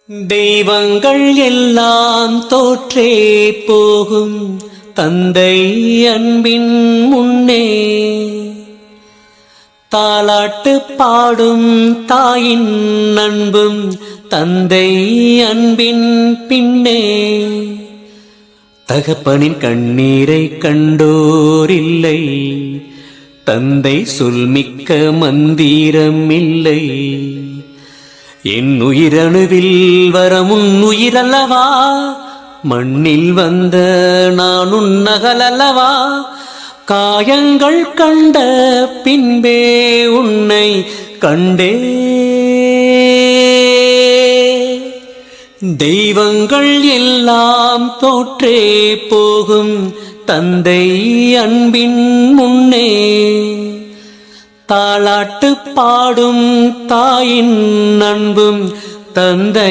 தெய்வங்கள் எல்லாம் தோற்றே போகும் தந்தை அன்பின் முன்னே, தாலாட்டு பாடும் தாயின் அன்பும் தந்தை அன்பின் பின்னே. தகப்பனின் கண்ணீரை கண்டோரில்லை, தந்தை சொல்மிக்க மந்திரம் இல்லை. என் உயிரணுவில் வரமுன் உயிரல்லவா, மண்ணில் வந்த நான் உன்னகலல்லவா. காயங்கள் கண்ட பின்பே உன்னை கண்டே. தெய்வங்கள் எல்லாம் தோற்றே போகும் தந்தை அன்பின் முன்னே, தாலாட்டு பாடும் தாயின் அன்பும் தந்தை